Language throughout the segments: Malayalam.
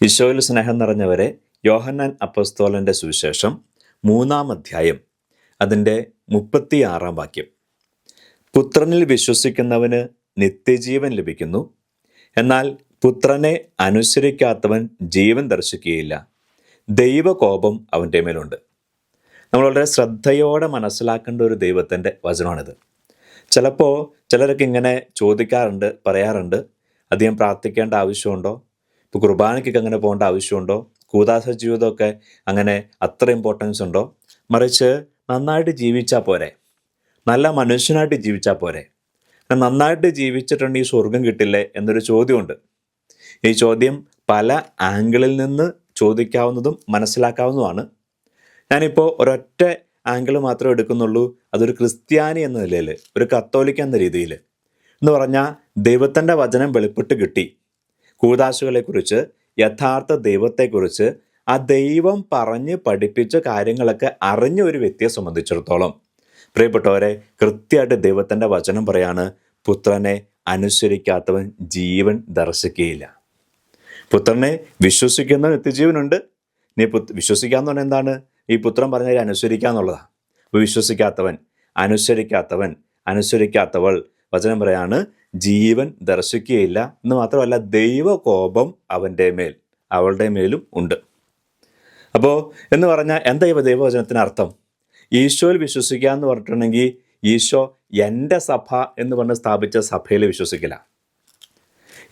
ഈശോയിൽ സ്നേഹം നിറഞ്ഞവരെ, യോഹന്നാൻ അപ്പോസ്തലൻ്റെ സുവിശേഷം 3-ാം അധ്യായം അതിൻ്റെ 36-ാം വാക്യം. പുത്രനിൽ വിശ്വസിക്കുന്നവന് നിത്യജീവൻ ലഭിക്കുന്നു, എന്നാൽ പുത്രനെ അനുസരിക്കാത്തവൻ ജീവൻ ദർശിക്കുകയില്ല, ദൈവകോപം അവൻ്റെ മേലുണ്ട്. നമ്മൾ വളരെ ശ്രദ്ധയോടെ മനസ്സിലാക്കേണ്ട ഒരു ദൈവത്തിൻ്റെ വചനമാണിത്. ചിലപ്പോൾ ചിലരൊക്കെ ഇങ്ങനെ ചോദിക്കാറുണ്ട്, പറയാറുണ്ട്, അധികം പ്രാർത്ഥിക്കേണ്ട ആവശ്യമുണ്ടോ? ഇപ്പോൾ കുർബാനയ്ക്കൊക്കെ അങ്ങനെ പോകേണ്ട ആവശ്യമുണ്ടോ? കൂദാശ ജീവിതമൊക്കെ അങ്ങനെ അത്ര ഇമ്പോർട്ടൻസ് ഉണ്ടോ? മറിച്ച് നന്നായിട്ട് ജീവിച്ചാൽ പോരെ, നല്ല മനുഷ്യനായിട്ട് ജീവിച്ചാൽ പോരെ, നന്നായിട്ട് ജീവിച്ചിട്ടുണ്ടെങ്കിൽ സ്വർഗം കിട്ടില്ലേ എന്നൊരു ചോദ്യമുണ്ട്. ഈ ചോദ്യം പല ആംഗിളിൽ നിന്ന് ചോദിക്കാവുന്നതും മനസ്സിലാക്കാവുന്നതുമാണ്. ഞാനിപ്പോൾ ഒരൊറ്റ ആംഗിൾ മാത്രമേ എടുക്കുന്നുള്ളൂ. അതൊരു ക്രിസ്ത്യാനി എന്ന നിലയിൽ, ഒരു കത്തോലിക്ക എന്ന രീതിയിൽ എന്ന് പറഞ്ഞാൽ, ദൈവത്തിൻ്റെ വചനം വെളിപ്പെട്ട് കിട്ടി, കൂദാശകളെക്കുറിച്ച്, യഥാർത്ഥ ദൈവത്തെക്കുറിച്ച് ആ ദൈവം പറഞ്ഞ് പഠിപ്പിച്ച കാര്യങ്ങളൊക്കെ അറിഞ്ഞ ഒരു വ്യക്തിയെ സംബന്ധിച്ചിടത്തോളം, പ്രിയപ്പെട്ടവരെ, കൃത്യമായിട്ട് ദൈവത്തിൻ്റെ വചനം പറയാണ്, പുത്രനെ അനുസരിക്കാത്തവൻ ജീവൻ ദർശിക്കുകയില്ല. പുത്രനെ വിശ്വസിക്കുന്ന നിത്യജീവനുണ്ട്. നീ വിശ്വസിക്കാന്ന് പറഞ്ഞാൽ എന്താണ്? ഈ പുത്രൻ പറഞ്ഞാൽ അനുസരിക്കുക എന്നുള്ളതാണ്. അപ്പോൾ വിശ്വസിക്കാത്തവൻ, അനുസരിക്കാത്തവൾ, വചനം പറയാണ്, ജീവൻ ദർശിക്കുകയില്ല എന്ന് മാത്രമല്ല, ദൈവകോപം അവളുടെ മേലും ഉണ്ട്. അപ്പോൾ എന്ന് പറഞ്ഞാൽ എന്താ ഈ ദൈവവചനത്തിന് അർത്ഥം? ഈശോയിൽ വിശ്വസിക്കുക എന്ന് പറഞ്ഞിട്ടുണ്ടെങ്കിൽ, ഈശോ എൻ്റെ സഭ എന്ന് പറഞ്ഞ് സ്ഥാപിച്ച സഭയിൽ വിശ്വസിക്കില്ല.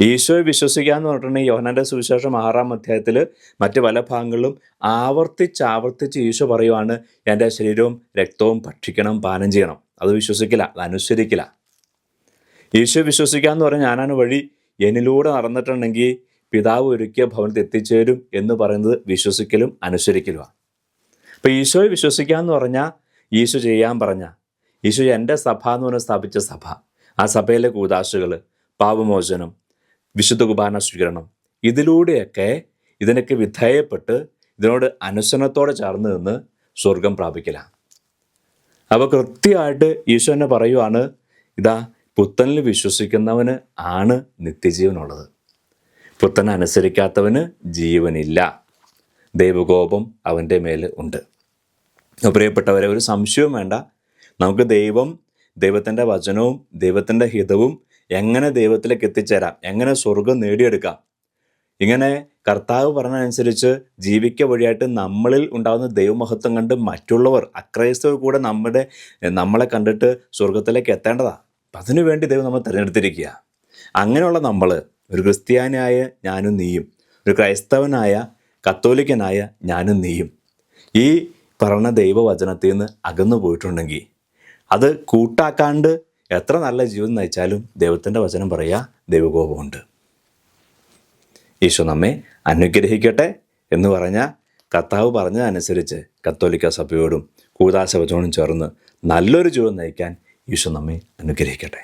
ഈശോയെ വിശ്വസിക്കുക എന്ന് പറഞ്ഞിട്ടുണ്ടെങ്കിൽ, യോഹന്നാൻ്റെ സുവിശേഷം 6-ാം അധ്യായത്തിൽ മറ്റ് പല ഭാഗങ്ങളിലും ആവർത്തിച്ച് ഈശോ പറയുവാണ്, എൻ്റെ ശരീരവും രക്തവും ഭക്ഷിക്കണം, പാനം ചെയ്യണം. അത് വിശ്വസിക്കില്ല, അത് അനുസരിക്കില്ല. ഈശോ വിശ്വസിക്കുക എന്ന് പറഞ്ഞാൽ, ഞാനാണ് വഴി, എന്നിലൂടെ നടന്നിട്ടുണ്ടെങ്കിൽ പിതാവ് ഒരുക്കിയ ഭവനത്തിൽ എത്തിച്ചേരും എന്ന് പറയുന്നത് വിശ്വസിക്കലും അനുസരിക്കലുമാണ്. അപ്പോൾ ഈശോയെ വിശ്വസിക്കുക എന്ന് പറഞ്ഞാൽ, ഈശോ ചെയ്യാൻ പറഞ്ഞ, ഈശോ എൻ്റെ സഭ എന്ന് പറഞ്ഞ് സ്ഥാപിച്ച സഭ, ആ സഭയിലെ കൂദാശകൾ, പാപമോചനം, വിശുദ്ധ കുർബാന സ്വീകരണം, ഇതിനൊക്കെ വിധേയപ്പെട്ട് ഇതിനോട് അനുസരണത്തോടെ ചേർന്ന് നിന്ന് സ്വർഗം പ്രാപിക്കലാണ്. അപ്പോൾ കൃത്യമായിട്ട് ഈശോ തന്നെ പറയുവാണ്, ഇതാ പുത്രനിൽ വിശ്വസിക്കുന്നവന് ആണ് നിത്യജീവനുള്ളത്, പുത്രനെ അനുസരിക്കാത്തവന് ജീവനില്ല, ദൈവകോപം അവൻ്റെ മേൽ ഉണ്ട്. പ്രിയപ്പെട്ടവരെ, ഒരു സംശയവും വേണ്ട. നമുക്ക് ദൈവത്തിൻ്റെ വചനവും ദൈവത്തിൻ്റെ ഹിതവും എങ്ങനെ ദൈവത്തിലേക്ക് എത്തിച്ചേരാം, എങ്ങനെ സ്വർഗം നേടിയെടുക്കാം, ഇങ്ങനെ കർത്താവ് പറഞ്ഞതനുസരിച്ച് ജീവിക്ക വഴിയായിട്ട് നമ്മളിൽ ഉണ്ടാകുന്ന ദൈവമഹത്വം കണ്ട് മറ്റുള്ളവർ, അക്രൈസ്തവർ കൂടെ നമ്മളെ കണ്ടിട്ട് സ്വർഗത്തിലേക്ക് എത്തേണ്ടതാണ്. അപ്പം അതിനുവേണ്ടി ദൈവം നമ്മൾ തിരഞ്ഞെടുത്തിരിക്കുക. അങ്ങനെയുള്ള നമ്മൾ, ഒരു ക്രിസ്ത്യാനിയായ ഞാനും നീയും, ഒരു ക്രൈസ്തവനായ കത്തോലിക്കനായ ഞാനും നീയും, ഈ പറഞ്ഞ ദൈവവചനത്തിൽ നിന്ന് അകന്നു പോയിട്ടുണ്ടെങ്കിൽ, അത് കൂട്ടാക്കാണ്ട് എത്ര നല്ല ജീവിതം നയിച്ചാലും ദൈവത്തിൻ്റെ വചനം പറയുക, ദൈവകോപമുണ്ട്. ഈശോ നമ്മെ അനുഗ്രഹിക്കട്ടെ എന്ന് പറഞ്ഞാൽ, കർത്താവ് പറഞ്ഞതനുസരിച്ച് കത്തോലിക്ക സഭയോടും കൂദാശ വചനോടും ചേർന്ന് നല്ലൊരു ജീവിതം നയിക്കാൻ ഈശോ നമ്മെ അനുഗ്രഹിക്കട്ടെ.